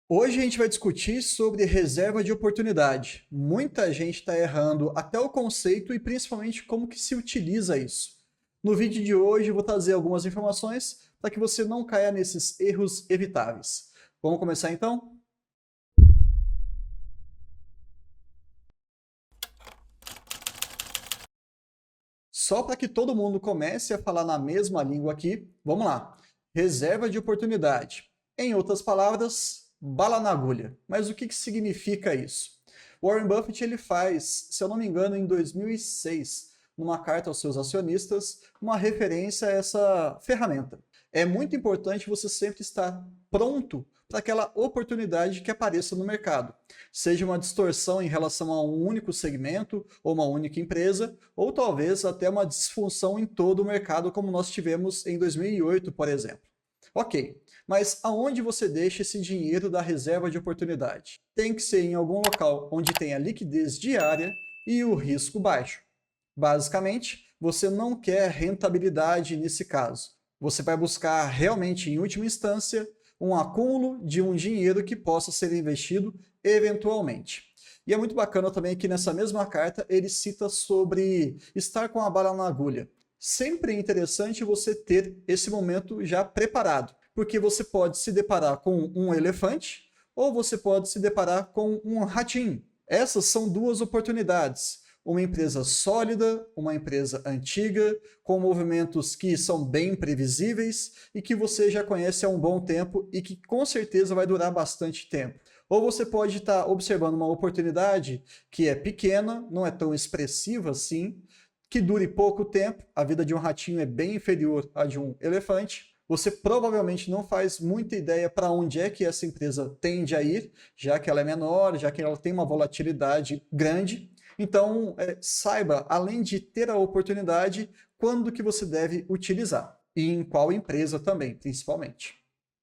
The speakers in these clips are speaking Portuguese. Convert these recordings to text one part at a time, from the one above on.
Hoje a gente vai discutir sobre reserva de oportunidade. Muita gente está errando até o conceito e principalmente como que se utiliza isso. No vídeo de hoje eu vou trazer algumas informações para que você não caia nesses erros evitáveis. Vamos começar então? Só para que todo mundo comece a falar na mesma língua aqui, vamos lá. Reserva de oportunidade. Em outras palavras, bala na agulha. Mas o que significa isso? Warren Buffett ele faz, se eu não me engano, em 2006, numa carta aos seus acionistas, uma referência a essa ferramenta. É muito importante você sempre estar pronto para aquela oportunidade que apareça no mercado. Seja uma distorção em relação a um único segmento ou uma única empresa, ou talvez até uma disfunção em todo o mercado, como nós tivemos em 2008, por exemplo. Ok, mas aonde você deixa esse dinheiro da reserva de oportunidade? Tem que ser em algum local onde tenha liquidez diária e o risco baixo. Basicamente, você não quer rentabilidade nesse caso. Você vai buscar realmente, em última instância, um acúmulo de um dinheiro que possa ser investido eventualmente. E é muito bacana também que nessa mesma carta ele cita sobre estar com a bala na agulha. Sempre é interessante você ter esse momento já preparado, porque você pode se deparar com um elefante ou você pode se deparar com um ratinho. Essas são duas oportunidades. Uma empresa sólida, uma empresa antiga, com movimentos que são bem previsíveis e que você já conhece há um bom tempo e que com certeza vai durar bastante tempo. Ou você pode estar observando uma oportunidade que é pequena, não é tão expressiva assim, que dure pouco tempo, a vida de um ratinho é bem inferior à de um elefante. Você provavelmente não faz muita ideia para onde é que essa empresa tende a ir, já que ela é menor, já que ela tem uma volatilidade grande. Então, saiba, além de ter a oportunidade, quando que você deve utilizar e em qual empresa também, principalmente.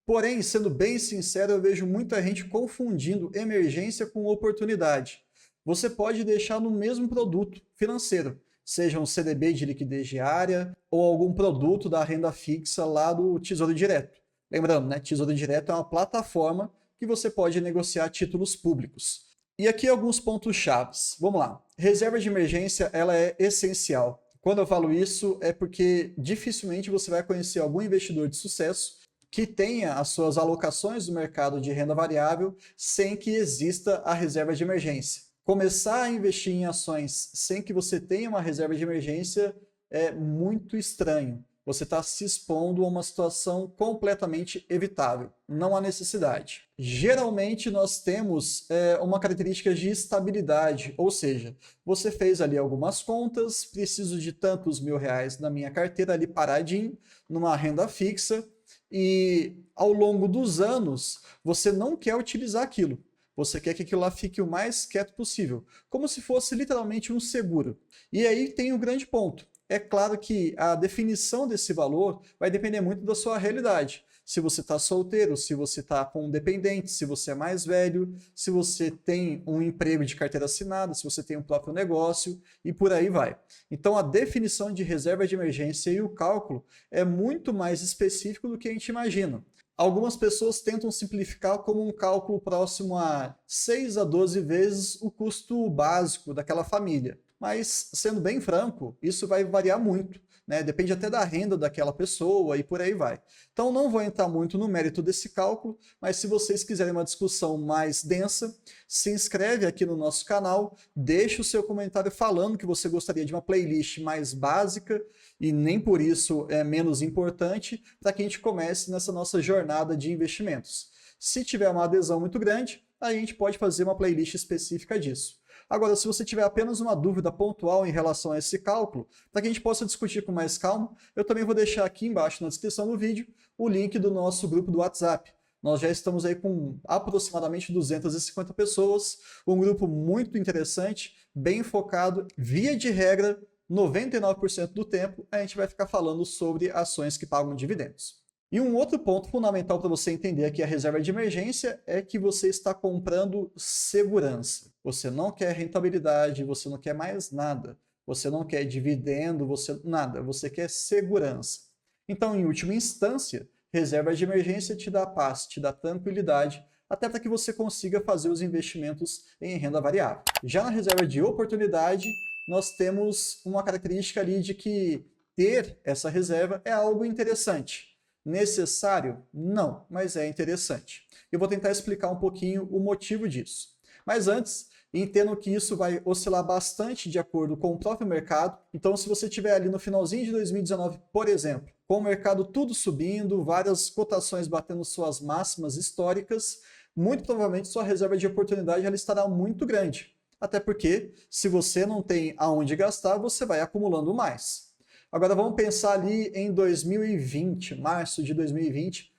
Porém, sendo bem sincero, eu vejo muita gente confundindo emergência com oportunidade. Você pode deixar no mesmo produto financeiro, seja um CDB de liquidez diária ou algum produto da renda fixa lá do Tesouro Direto. Lembrando, né, Tesouro Direto é uma plataforma que você pode negociar títulos públicos. E aqui alguns pontos chaves. Vamos lá. Reserva de emergência, ela é essencial. Quando eu falo isso, é porque dificilmente você vai conhecer algum investidor de sucesso que tenha as suas alocações no mercado de renda variável sem que exista a reserva de emergência. Começar a investir em ações sem que você tenha uma reserva de emergência é muito estranho. Você está se expondo a uma situação completamente evitável. Não há necessidade. Geralmente nós temos uma característica de estabilidade, ou seja, você fez ali algumas contas, preciso de tantos R$ 1.000 na minha carteira ali paradinho, numa renda fixa, e ao longo dos anos você não quer utilizar aquilo. Você quer que aquilo lá fique o mais quieto possível, como se fosse literalmente um seguro. E aí tem um grande ponto. É claro que a definição desse valor vai depender muito da sua realidade. Se você está solteiro, se você está com um dependente, se você é mais velho, se você tem um emprego de carteira assinada, se você tem um próprio negócio e por aí vai. Então a definição de reserva de emergência e o cálculo é muito mais específico do que a gente imagina. Algumas pessoas tentam simplificar como um cálculo próximo a 6 a 12 vezes o custo básico daquela família. Mas, sendo bem franco, isso vai variar muito, né? Depende até da renda daquela pessoa e por aí vai. Então, não vou entrar muito no mérito desse cálculo, mas se vocês quiserem uma discussão mais densa, se inscreve aqui no nosso canal, deixa o seu comentário falando que você gostaria de uma playlist mais básica e nem por isso é menos importante, para que a gente comece nessa nossa jornada de investimentos. Se tiver uma adesão muito grande, a gente pode fazer uma playlist específica disso. Agora, se você tiver apenas uma dúvida pontual em relação a esse cálculo, para que a gente possa discutir com mais calma, eu também vou deixar aqui embaixo na descrição do vídeo o link do nosso grupo do WhatsApp. Nós já estamos aí com aproximadamente 250 pessoas, um grupo muito interessante, bem focado, via de regra, 99% do tempo, a gente vai ficar falando sobre ações que pagam dividendos. E um outro ponto fundamental para você entender aqui a reserva de emergência é que você está comprando segurança. Você não quer rentabilidade, você não quer mais nada. Você não quer dividendo, nada. Você quer segurança. Então, em última instância, reserva de emergência te dá paz, te dá tranquilidade, até para que você consiga fazer os investimentos em renda variável. Já na reserva de oportunidade, nós temos uma característica ali de que ter essa reserva é algo interessante. Necessário? Não, mas é interessante. Eu vou tentar explicar um pouquinho o motivo disso. Mas antes, entendo que isso vai oscilar bastante de acordo com o próprio mercado. Então, se você estiver ali no finalzinho de 2019, por exemplo, com o mercado tudo subindo, várias cotações batendo suas máximas históricas, muito provavelmente sua reserva de oportunidade ela estará muito grande. Até porque, se você não tem aonde gastar, você vai acumulando mais. Agora vamos pensar ali em 2020, março de 2020,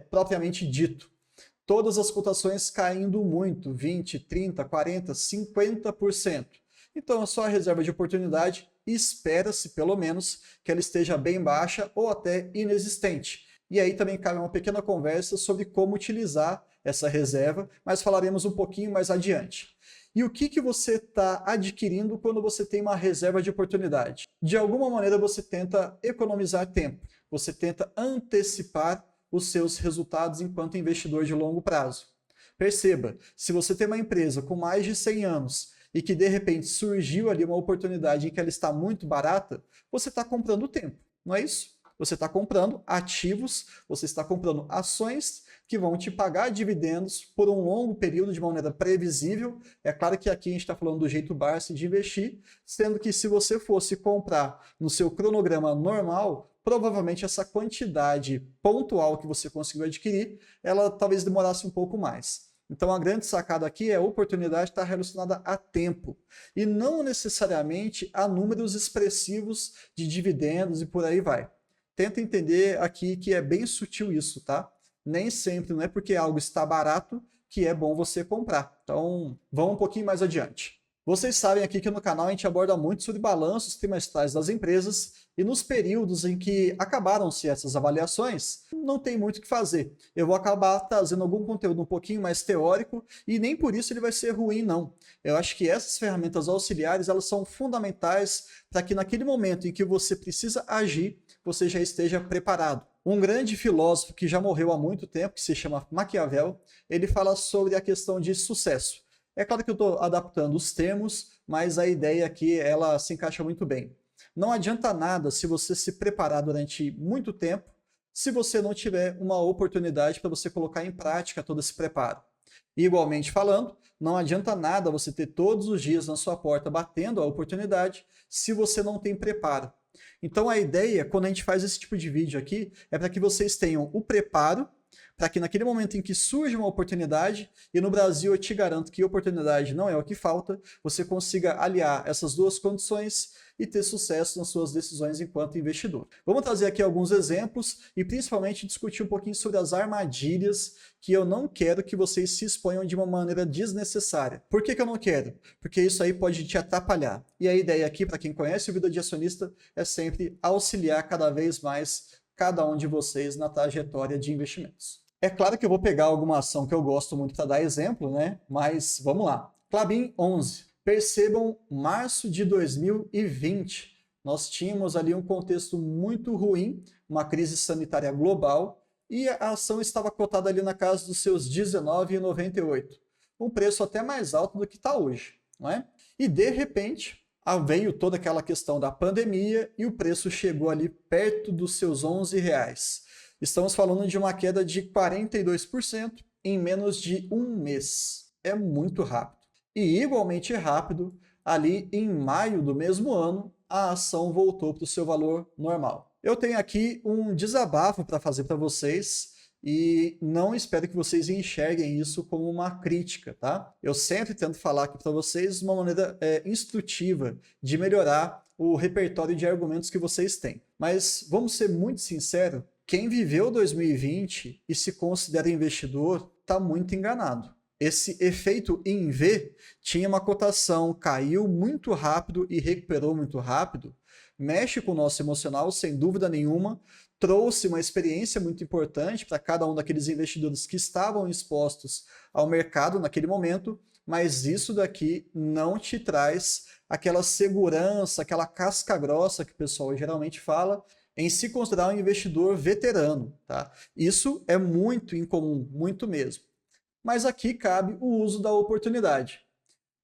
propriamente dito. Todas as cotações caindo muito, 20, 30, 40, 50%. Então a sua reserva de oportunidade espera-se pelo menos que ela esteja bem baixa ou até inexistente. E aí também cabe uma pequena conversa sobre como utilizar essa reserva, mas falaremos um pouquinho mais adiante. E o que você está adquirindo quando você tem uma reserva de oportunidade? De alguma maneira você tenta economizar tempo, você tenta antecipar os seus resultados enquanto investidor de longo prazo. Perceba, se você tem uma empresa com mais de 100 anos e que de repente surgiu ali uma oportunidade em que ela está muito barata, você está comprando tempo, não é isso? Você está comprando ativos, você está comprando ações que vão te pagar dividendos por um longo período de maneira previsível. É claro que aqui a gente está falando do jeito Barsi de investir, sendo que se você fosse comprar no seu cronograma normal, provavelmente essa quantidade pontual que você conseguiu adquirir, ela talvez demorasse um pouco mais. Então a grande sacada aqui é a oportunidade estar relacionada a tempo e não necessariamente a números expressivos de dividendos e por aí vai. Tenta entender aqui que é bem sutil isso, tá? Nem sempre, não é porque algo está barato que é bom você comprar. Então, vamos um pouquinho mais adiante. Vocês sabem aqui que no canal a gente aborda muito sobre balanços trimestrais das empresas e nos períodos em que acabaram-se essas avaliações, não tem muito o que fazer. Eu vou acabar trazendo algum conteúdo um pouquinho mais teórico e nem por isso ele vai ser ruim, não. Eu acho que essas ferramentas auxiliares elas são fundamentais para que naquele momento em que você precisa agir, você já esteja preparado. Um grande filósofo que já morreu há muito tempo, que se chama Maquiavel, ele fala sobre a questão de sucesso. É claro que eu estou adaptando os termos, mas a ideia aqui ela se encaixa muito bem. Não adianta nada se você se preparar durante muito tempo, se você não tiver uma oportunidade para você colocar em prática todo esse preparo. Igualmente falando, não adianta nada você ter todos os dias na sua porta batendo a oportunidade se você não tem preparo. Então a ideia, quando a gente faz esse tipo de vídeo aqui, é para que vocês tenham o preparo, para que naquele momento em que surge uma oportunidade, e no Brasil eu te garanto que oportunidade não é o que falta, você consiga aliar essas duas condições e ter sucesso nas suas decisões enquanto investidor. Vamos trazer aqui alguns exemplos e principalmente discutir um pouquinho sobre as armadilhas que eu não quero que vocês se exponham de uma maneira desnecessária. Por que eu não quero? Porque isso aí pode te atrapalhar. E a ideia aqui, para quem conhece o Vida de Acionista, é sempre auxiliar cada vez mais cada um de vocês na trajetória de investimentos. É claro que eu vou pegar alguma ação que eu gosto muito para dar exemplo, né? Mas vamos lá. Klabin 11. Percebam, março de 2020, nós tínhamos ali um contexto muito ruim, uma crise sanitária global, e a ação estava cotada ali na casa dos seus R$19,98. Um preço até mais alto do que está hoje, não é? E de repente, veio toda aquela questão da pandemia e o preço chegou ali perto dos seus R$11. Estamos falando de uma queda de 42% em menos de um mês. É muito rápido. E igualmente rápido, ali em maio do mesmo ano, a ação voltou para o seu valor normal. Eu tenho aqui um desabafo para fazer para vocês e não espero que vocês enxerguem isso como uma crítica, tá? Eu sempre tento falar aqui para vocês de uma maneira instrutiva de melhorar o repertório de argumentos que vocês têm. Mas vamos ser muito sinceros, quem viveu 2020 e se considera investidor está muito enganado. Esse efeito em V tinha uma cotação, caiu muito rápido e recuperou muito rápido, mexe com o nosso emocional, sem dúvida nenhuma, trouxe uma experiência muito importante para cada um daqueles investidores que estavam expostos ao mercado naquele momento, mas isso daqui não te traz aquela segurança, aquela casca grossa que o pessoal geralmente fala, em se considerar um investidor veterano, tá? Isso é muito incomum, muito mesmo. mas aqui cabe o uso da oportunidade.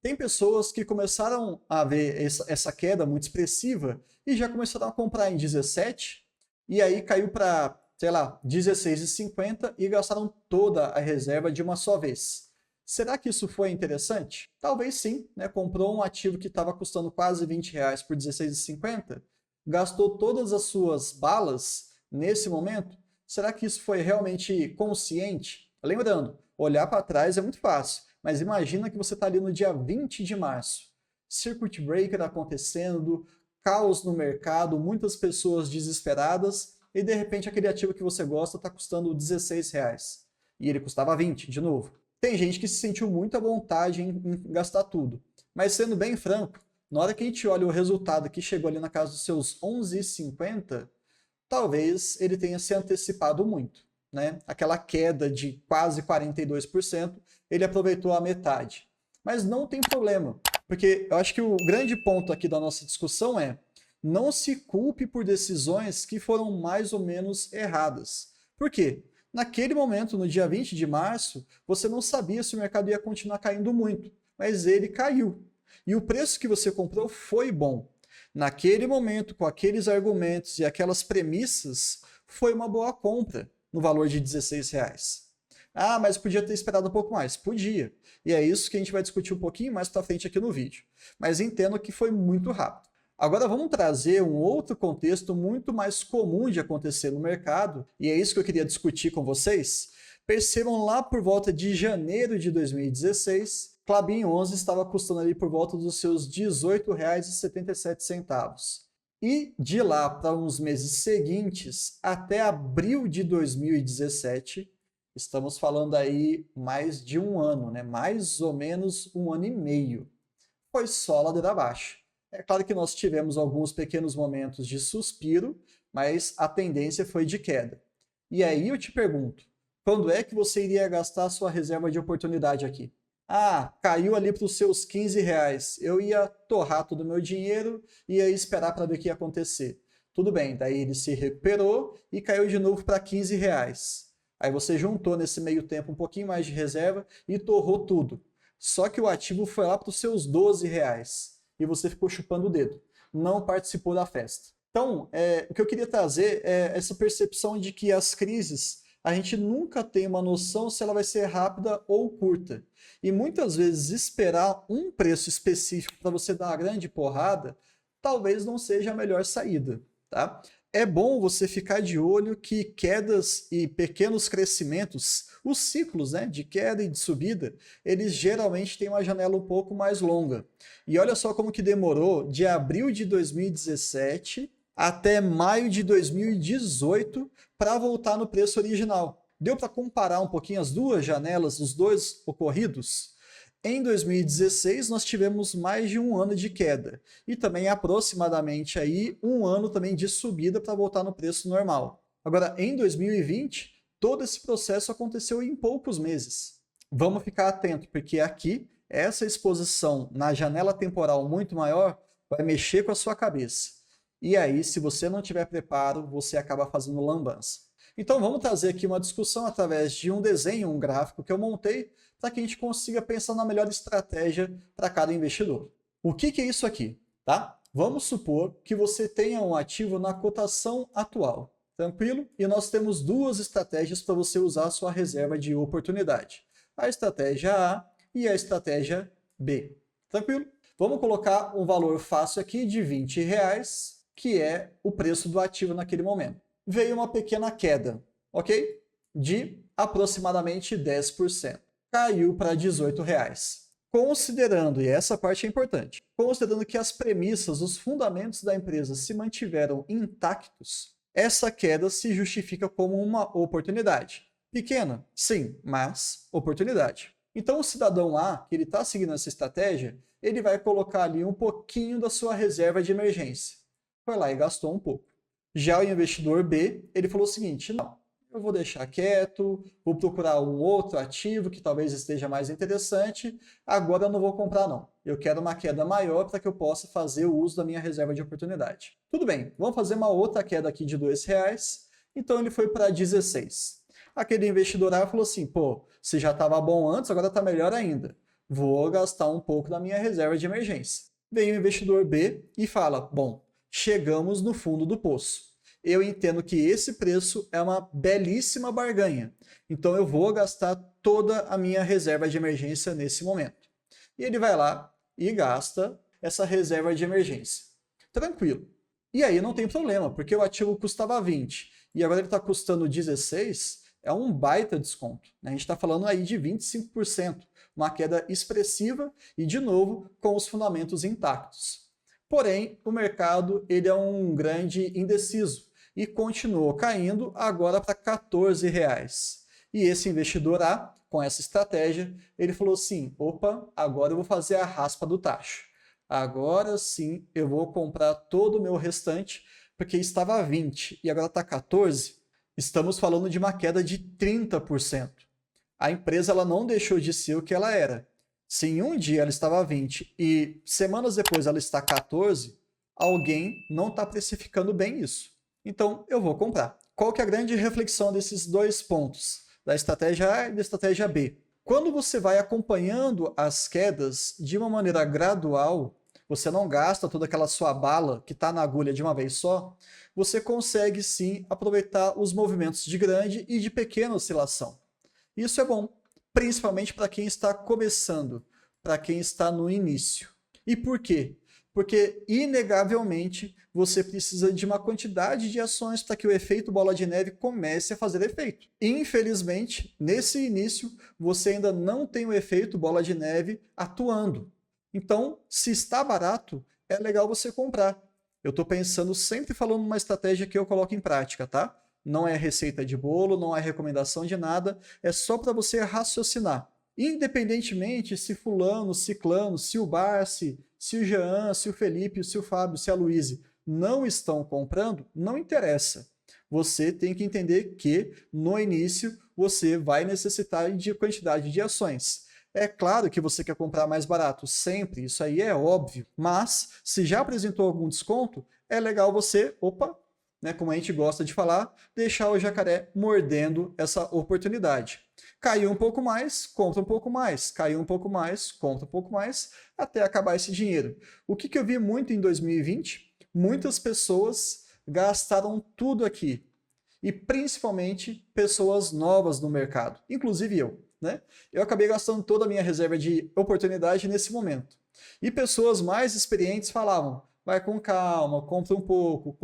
Tem pessoas que começaram a ver essa queda muito expressiva e já começaram a comprar em 17 e aí caiu para, sei lá, 16,50 e gastaram toda a reserva de uma só vez. Será que isso foi interessante? Talvez sim, né? Comprou um ativo que estava custando quase R$ 20 por 16,50, gastou todas as suas balas nesse momento. Será que isso foi realmente consciente? Lembrando, olhar para trás é muito fácil, mas imagina que você está ali no dia 20 de março. Circuit breaker acontecendo, caos no mercado, muitas pessoas desesperadas, e de repente aquele ativo que você gosta está custando R$ 16. E ele custava 20 de novo. Tem gente que se sentiu muito à vontade em gastar tudo. Mas sendo bem franco, na hora que a gente olha o resultado que chegou ali na casa dos seus 11,50, talvez ele tenha se antecipado muito, né? Aquela queda de quase 42%, ele aproveitou a metade. Mas não tem problema, porque eu acho que o grande ponto aqui da nossa discussão é: não se culpe por decisões que foram mais ou menos erradas. Por quê? Naquele momento, no dia 20 de março, você não sabia se o mercado ia continuar caindo muito, mas ele caiu. E o preço que você comprou foi bom. Naquele momento, com aqueles argumentos e aquelas premissas, foi uma boa compra no valor de R$ 16. Ah, mas podia ter esperado um pouco mais. Podia. E é isso que a gente vai discutir um pouquinho mais para frente aqui no vídeo. Mas entendo que foi muito rápido. Agora vamos trazer um outro contexto muito mais comum de acontecer no mercado, e é isso que eu queria discutir com vocês. Percebam lá por volta de janeiro de 2016, Klabin 11 estava custando ali por volta dos seus R$ 18,77. E de lá para uns meses seguintes, até abril de 2017, estamos falando aí mais de um ano, né? Mais ou menos um ano e meio. Foi só ladeira abaixo. É claro que nós tivemos alguns pequenos momentos de suspiro, mas a tendência foi de queda. E aí eu te pergunto, quando é que você iria gastar a sua reserva de oportunidade aqui? Ah, caiu ali para os seus R$ 15. Eu ia torrar todo o meu dinheiro e ia esperar para ver o que ia acontecer. Tudo bem, daí ele se recuperou e caiu de novo para R$ 15. Aí você juntou nesse meio tempo um pouquinho mais de reserva e torrou tudo. Só que o ativo foi lá para os seus R$ 12 e você ficou chupando o dedo. Não participou da festa. Então, o que eu queria trazer é essa percepção de que as crises, a gente nunca tem uma noção se ela vai ser rápida ou curta. E muitas vezes esperar um preço específico para você dar uma grande porrada, talvez não seja a melhor saída, tá? É bom você ficar de olho que quedas e pequenos crescimentos, os ciclos, né, de queda e de subida, eles geralmente têm uma janela um pouco mais longa. E olha só como que demorou de abril de 2017 até maio de 2018 para voltar no preço original. Deu para comparar um pouquinho as duas janelas, os dois ocorridos? Em 2016, nós tivemos mais de um ano de queda e também aproximadamente aí um ano também de subida para voltar no preço normal. Agora, em 2020, todo esse processo aconteceu em poucos meses. Vamos ficar atento, porque aqui, essa exposição na janela temporal muito maior vai mexer com a sua cabeça. E aí, se você não tiver preparo, você acaba fazendo lambança. Então, vamos trazer aqui uma discussão através de um desenho, um gráfico que eu montei, para que a gente consiga pensar na melhor estratégia para cada investidor. O que é isso aqui? Tá? Vamos supor que você tenha um ativo na cotação atual, tranquilo? E nós temos duas estratégias para você usar a sua reserva de oportunidade. A estratégia A e a estratégia B. Tranquilo? Vamos colocar um valor fácil aqui de R$ 20, que é o preço do ativo naquele momento. Veio uma pequena queda, ok? De aproximadamente 10%. Caiu para R$ 18. Considerando, e essa parte é importante, considerando que as premissas, os fundamentos da empresa se mantiveram intactos, essa queda se justifica como uma oportunidade. Pequena, sim, mas oportunidade. Então o cidadão A, que ele está seguindo essa estratégia, ele vai colocar ali um pouquinho da sua reserva de emergência. Foi lá e gastou um pouco. Já o investidor B, ele falou o seguinte: não, eu vou deixar quieto, vou procurar um outro ativo que talvez esteja mais interessante, agora eu não vou comprar não. Eu quero uma queda maior para que eu possa fazer o uso da minha reserva de oportunidade. Tudo bem, vamos fazer uma outra queda aqui de R$ 2, então ele foi para 16. Aquele investidor A falou assim, pô, se já estava bom antes, agora está melhor ainda. Vou gastar um pouco da minha reserva de emergência. Vem o investidor B e fala, bom, chegamos no fundo do poço. Eu entendo que esse preço é uma belíssima barganha, então eu vou gastar toda a minha reserva de emergência nesse momento. E ele vai lá e gasta essa reserva de emergência. Tranquilo. E aí não tem problema, porque o ativo custava 20 e agora ele está custando 16, é um baita desconto. Né? A gente está falando aí de 25%, uma queda expressiva e, de novo, com os fundamentos intactos. Porém, o mercado ele é um grande indeciso e continuou caindo agora para R$14. E esse investidor A, com essa estratégia, ele falou assim, opa, agora eu vou fazer a raspa do tacho. Agora sim eu vou comprar todo o meu restante, porque estava 20 e agora está 14. Estamos falando de uma queda de 30%. A empresa ela não deixou de ser o que ela era. Se em um dia ela estava 20 e semanas depois ela está 14, alguém não está precificando bem isso. Então eu vou comprar. Qual que é a grande reflexão desses dois pontos? Da estratégia A e da estratégia B. Quando você vai acompanhando as quedas de uma maneira gradual, você não gasta toda aquela sua bala que está na agulha de uma vez só, você consegue sim aproveitar os movimentos de grande e de pequena oscilação. Isso é bom, principalmente para quem está começando, para quem está no início. E por quê? Porque, inegavelmente, você precisa de uma quantidade de ações para que o efeito bola de neve comece a fazer efeito. Infelizmente, nesse início, você ainda não tem o efeito bola de neve atuando. Então, se está barato, é legal você comprar. Eu estou pensando sempre falando numa estratégia que eu coloco em prática, tá? Não é receita de bolo, não é recomendação de nada, é só para você raciocinar. Independentemente se fulano, ciclano, se o Barsi, se o Jean, se o Felipe, se o Fábio, se a Luíse não estão comprando, não interessa. Você tem que entender que, no início, você vai necessitar de quantidade de ações. É claro que você quer comprar mais barato, sempre, isso aí é óbvio. Mas, se já apresentou algum desconto, é legal você, né, como a gente gosta de falar, deixar o jacaré mordendo essa oportunidade. Caiu um pouco mais, compra um pouco mais. Caiu um pouco mais, compra um pouco mais, até acabar esse dinheiro. O que eu vi muito em 2020? Muitas pessoas gastaram tudo aqui. E principalmente pessoas novas no mercado, inclusive eu. Né? Eu acabei gastando toda a minha reserva de oportunidade nesse momento. E pessoas mais experientes falavam, vai com calma, compra um pouco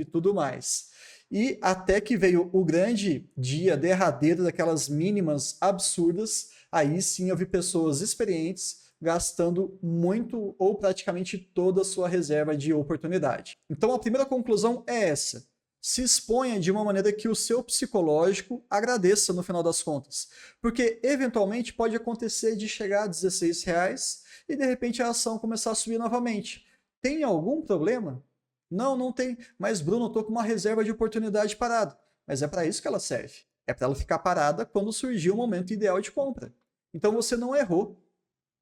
e tudo mais. E até que veio o grande dia derradeiro daquelas mínimas absurdas, aí sim eu vi pessoas experientes gastando muito ou praticamente toda a sua reserva de oportunidade. Então a primeira conclusão é essa. Se exponha de uma maneira que o seu psicológico agradeça no final das contas. Porque, eventualmente, pode acontecer de chegar a R$16 e, de repente, a ação começar a subir novamente. Tem algum problema? Não, não tem. Mas, Bruno, eu estou com uma reserva de oportunidade parada. Mas é para isso que ela serve. É para ela ficar parada quando surgir o momento ideal de compra. Então, você não errou.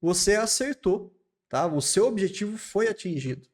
Você acertou. Tá? O seu objetivo foi atingido.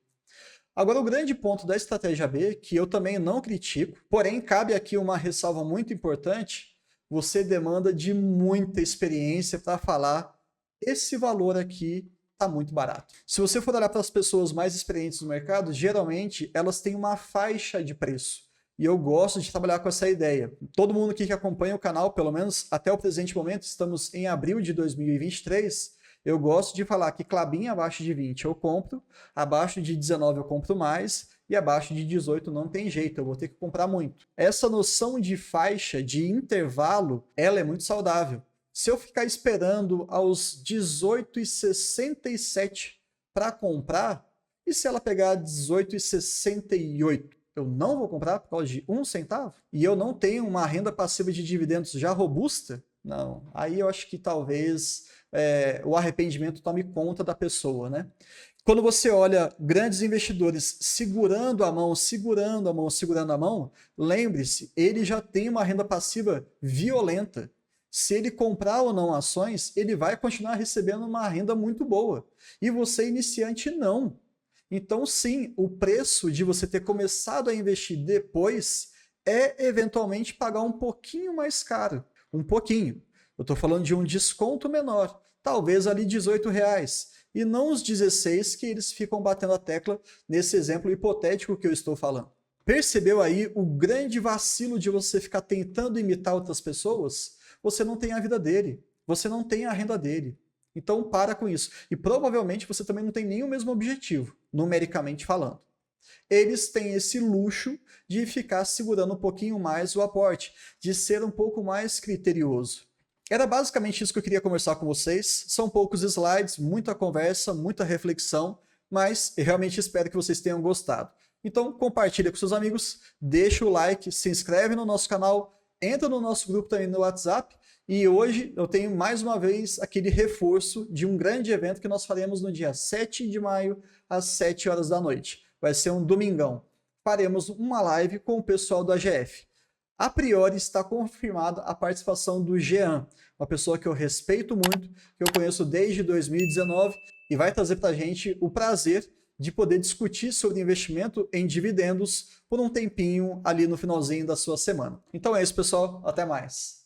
Agora, o grande ponto da estratégia B, que eu também não critico, porém cabe aqui uma ressalva muito importante, você demanda de muita experiência para falar esse valor aqui está muito barato. Se você for olhar para as pessoas mais experientes no mercado, geralmente elas têm uma faixa de preço. E eu gosto de trabalhar com essa ideia. Todo mundo aqui que acompanha o canal, pelo menos até o presente momento, estamos em abril de 2023, eu gosto de falar que Klabin abaixo de 20 eu compro, abaixo de 19 eu compro mais e abaixo de 18 não tem jeito, eu vou ter que comprar muito. Essa noção de faixa, de intervalo, ela é muito saudável. Se eu ficar esperando aos 18,67 para comprar, e se ela pegar 18,68? Eu não vou comprar por causa de 1 centavo? E eu não tenho uma renda passiva de dividendos já robusta? Não. Aí eu acho que talvez o arrependimento tome conta da pessoa, né? Quando você olha grandes investidores segurando a mão, lembre-se, ele já tem uma renda passiva violenta. Se ele comprar ou não ações, ele vai continuar recebendo uma renda muito boa. E você, iniciante, não. Então, sim, o preço de você ter começado a investir depois é eventualmente pagar um pouquinho mais caro. Um pouquinho. Eu estou falando de um desconto menor, talvez ali R$18, e não os 16 que eles ficam batendo a tecla nesse exemplo hipotético que eu estou falando. Percebeu aí o grande vacilo de você ficar tentando imitar outras pessoas? Você não tem a vida dele, você não tem a renda dele. Então para com isso. E provavelmente você também não tem nem o mesmo objetivo, numericamente falando. Eles têm esse luxo de ficar segurando um pouquinho mais o aporte, de ser um pouco mais criterioso. Era basicamente isso que eu queria conversar com vocês. São poucos slides, muita conversa, muita reflexão, mas eu realmente espero que vocês tenham gostado. Então compartilha com seus amigos, deixa o like, se inscreve no nosso canal, entra no nosso grupo também no WhatsApp. E hoje eu tenho mais uma vez aquele reforço de um grande evento que nós faremos no dia 7 de maio, às 7 horas da noite. Vai ser um domingão. Faremos uma live com o pessoal do AGF. A priori está confirmada a participação do Jean, uma pessoa que eu respeito muito, que eu conheço desde 2019 e vai trazer para a gente o prazer de poder discutir sobre investimento em dividendos por um tempinho ali no finalzinho da sua semana. Então é isso, pessoal. Até mais.